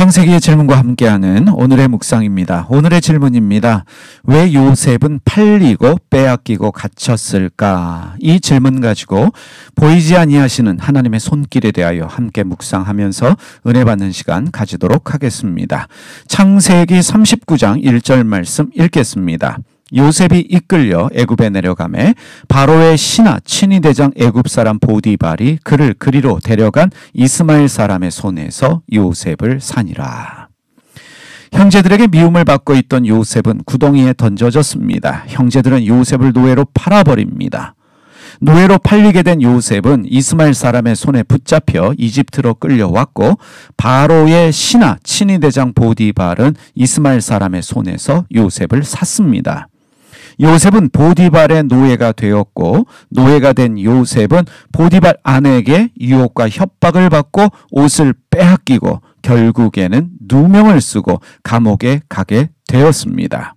창세기의 질문과 함께하는 오늘의 묵상입니다. 오늘의 질문입니다. 왜 요셉은 팔리고 빼앗기고 갇혔을까? 이 질문 가지고 보이지 아니하시는 하나님의 손길에 대하여 함께 묵상하면서 은혜 받는 시간 가지도록 하겠습니다. 창세기 39장 1절 말씀 읽겠습니다. 요셉이 이끌려 애굽에 내려가매 바로의 신하 친위대장 애굽 사람 보디발이 그를 그리로 데려간 이스마엘 사람의 손에서 요셉을 사니라. 형제들에게 미움을 받고 있던 요셉은 구덩이에 던져졌습니다. 형제들은 요셉을 노예로 팔아버립니다. 노예로 팔리게 된 요셉은 이스마엘 사람의 손에 붙잡혀 이집트로 끌려왔고 바로의 신하 친위대장 보디발은 이스마엘 사람의 손에서 요셉을 샀습니다. 요셉은 보디발의 노예가 되었고 노예가 된 요셉은 보디발 아내에게 유혹과 협박을 받고 옷을 빼앗기고 결국에는 누명을 쓰고 감옥에 가게 되었습니다.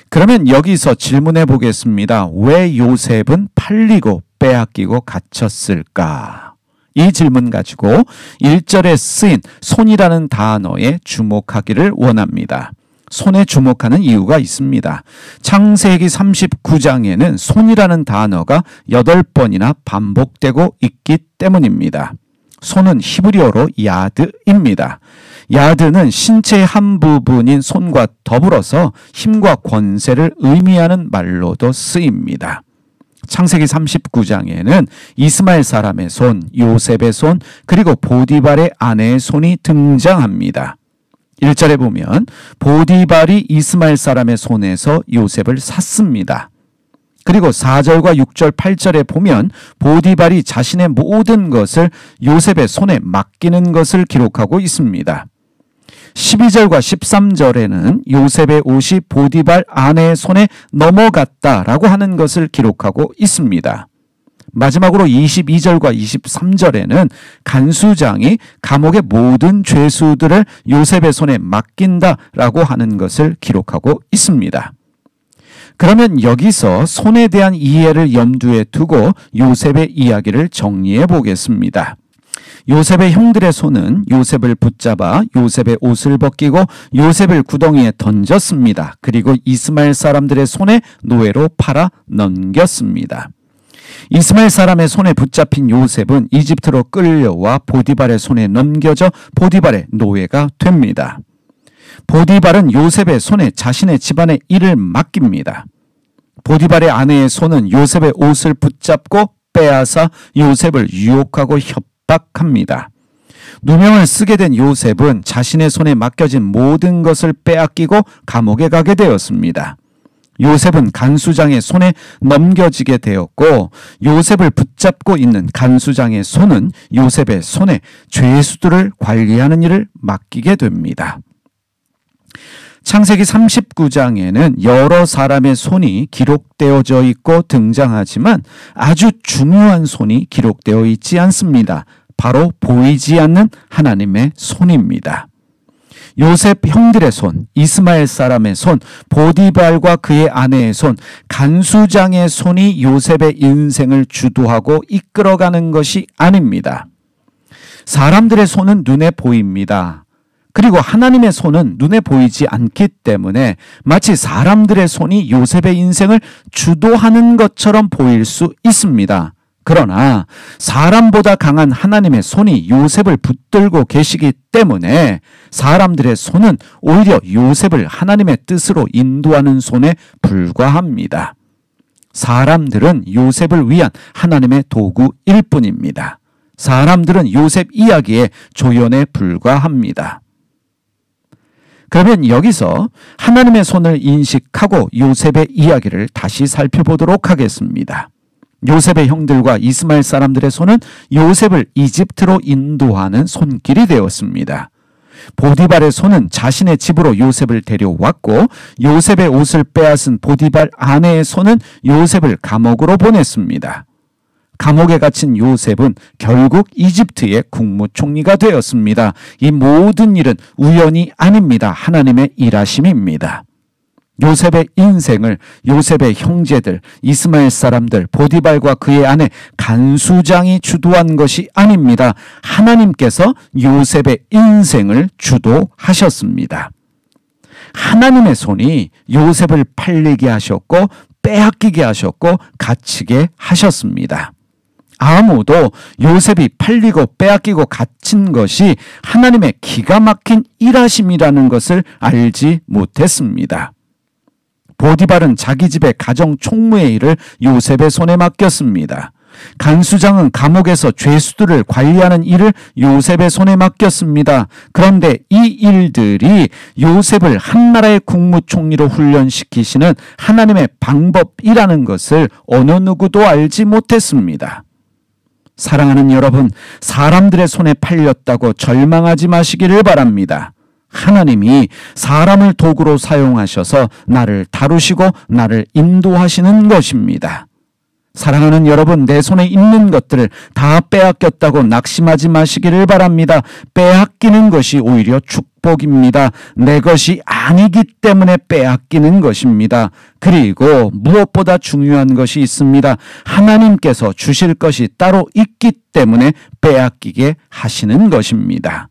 그러면 여기서 질문해 보겠습니다. 왜 요셉은 팔리고 빼앗기고 갇혔을까? 이 질문 가지고 1절에 쓰인 손이라는 단어에 주목하기를 원합니다. 손에 주목하는 이유가 있습니다. 창세기 39장에는 손이라는 단어가 8번이나 반복되고 있기 때문입니다. 손은 히브리어로 야드입니다. 야드는 신체의 한 부분인 손과 더불어서 힘과 권세를 의미하는 말로도 쓰입니다. 창세기 39장에는 이스마엘 사람의 손, 요셉의 손, 그리고 보디발의 아내의 손이 등장합니다. 1절에 보면 보디발이 이스마엘 사람의 손에서 요셉을 샀습니다. 그리고 4절과 6절, 8절에 보면 보디발이 자신의 모든 것을 요셉의 손에 맡기는 것을 기록하고 있습니다. 12절과 13절에는 요셉의 옷이 보디발 아내의 손에 넘어갔다라고 하는 것을 기록하고 있습니다. 마지막으로 22절과 23절에는 간수장이 감옥의 모든 죄수들을 요셉의 손에 맡긴다라고 하는 것을 기록하고 있습니다. 그러면 여기서 손에 대한 이해를 염두에 두고 요셉의 이야기를 정리해 보겠습니다. 요셉의 형들의 손은 요셉을 붙잡아 요셉의 옷을 벗기고 요셉을 구덩이에 던졌습니다. 그리고 이스마엘 사람들의 손에 노예로 팔아 넘겼습니다. 이스마엘 사람의 손에 붙잡힌 요셉은 이집트로 끌려와 보디발의 손에 넘겨져 보디발의 노예가 됩니다. 보디발은 요셉의 손에 자신의 집안의 일을 맡깁니다. 보디발의 아내의 손은 요셉의 옷을 붙잡고 빼앗아 요셉을 유혹하고 협박합니다. 누명을 쓰게 된 요셉은 자신의 손에 맡겨진 모든 것을 빼앗기고 감옥에 가게 되었습니다. 요셉은 간수장의 손에 넘겨지게 되었고 요셉을 붙잡고 있는 간수장의 손은 요셉의 손에 죄수들을 관리하는 일을 맡기게 됩니다. 창세기 39장에는 여러 사람의 손이 기록되어져 있고 등장하지만 아주 중요한 손이 기록되어 있지 않습니다. 바로 보이지 않는 하나님의 손입니다. 요셉 형들의 손, 이스마엘 사람의 손, 보디발과 그의 아내의 손, 간수장의 손이 요셉의 인생을 주도하고 이끌어가는 것이 아닙니다. 사람들의 손은 눈에 보입니다. 그리고 하나님의 손은 눈에 보이지 않기 때문에 마치 사람들의 손이 요셉의 인생을 주도하는 것처럼 보일 수 있습니다. 그러나 사람보다 강한 하나님의 손이 요셉을 붙들고 계시기 때문에 사람들의 손은 오히려 요셉을 하나님의 뜻으로 인도하는 손에 불과합니다. 사람들은 요셉을 위한 하나님의 도구일 뿐입니다. 사람들은 요셉 이야기의 조연에 불과합니다. 그러면 여기서 하나님의 손을 인식하고 요셉의 이야기를 다시 살펴보도록 하겠습니다. 요셉의 형들과 이스마엘 사람들의 손은 요셉을 이집트로 인도하는 손길이 되었습니다. 보디발의 손은 자신의 집으로 요셉을 데려왔고 요셉의 옷을 빼앗은 보디발 아내의 손은 요셉을 감옥으로 보냈습니다. 감옥에 갇힌 요셉은 결국 이집트의 국무총리가 되었습니다. 이 모든 일은 우연이 아닙니다. 하나님의 일하심입니다. 요셉의 인생을 요셉의 형제들, 이스마엘 사람들, 보디발과 그의 아내 간수장이 주도한 것이 아닙니다. 하나님께서 요셉의 인생을 주도하셨습니다. 하나님의 손이 요셉을 팔리게 하셨고 빼앗기게 하셨고 갇히게 하셨습니다. 아무도 요셉이 팔리고 빼앗기고 갇힌 것이 하나님의 기가 막힌 일하심이라는 것을 알지 못했습니다. 보디발은 자기 집의 가정 총무의 일을 요셉의 손에 맡겼습니다. 간수장은 감옥에서 죄수들을 관리하는 일을 요셉의 손에 맡겼습니다. 그런데 이 일들이 요셉을 한나라의 국무총리로 훈련시키시는 하나님의 방법이라는 것을 어느 누구도 알지 못했습니다. 사랑하는 여러분, 사람들의 손에 팔렸다고 절망하지 마시기를 바랍니다. 하나님이 사람을 도구로 사용하셔서 나를 다루시고 나를 인도하시는 것입니다. 사랑하는 여러분, 내 손에 있는 것들을 다 빼앗겼다고 낙심하지 마시기를 바랍니다. 빼앗기는 것이 오히려 축복입니다. 내 것이 아니기 때문에 빼앗기는 것입니다. 그리고 무엇보다 중요한 것이 있습니다. 하나님께서 주실 것이 따로 있기 때문에 빼앗기게 하시는 것입니다.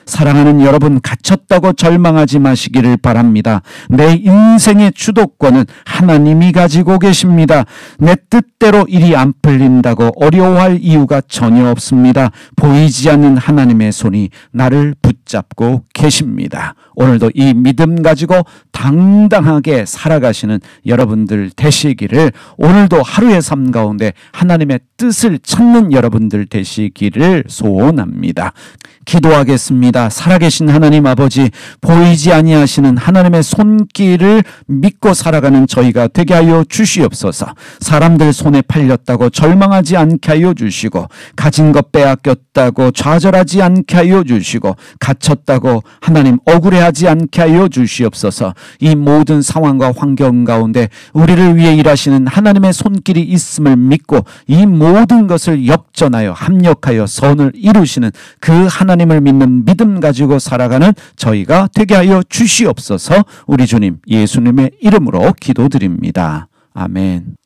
사랑하는 여러분, 갇혔다고 절망하지 마시기를 바랍니다. 내 인생의 주도권은 하나님이 가지고 계십니다. 내 뜻대로 일이 안 풀린다고 어려워할 이유가 전혀 없습니다. 보이지 않는 하나님의 손이 나를 붙잡고 계십니다. 오늘도 이 믿음 가지고 당당하게 살아가시는 여러분들 되시기를, 오늘도 하루의 삶 가운데 하나님의 뜻을 찾는 여러분들 되시기를 소원합니다. 기도하겠습니다. 살아계신 하나님 아버지, 보이지 아니하시는 하나님의 손길을 믿고 살아가는 저희가 되게 하여 주시옵소서. 사람들 손에 팔렸다고 절망하지 않게 하여 주시고, 가진 것 빼앗겼다고 좌절하지 않게 하여 주시고, 갇혔다고 하나님 억울해하지 않게 하여 주시옵소서. 이 모든 상황과 환경 가운데 우리를 위해 일하시는 하나님의 손길이 있음을 믿고 이 모든 것을 역전하여 합력하여 선을 이루시는 그 하나님을 믿는 믿음 가지고 살아가는 저희가 되게 하여 주시옵소서. 우리 주님 예수님의 이름으로 기도드립니다. 아멘.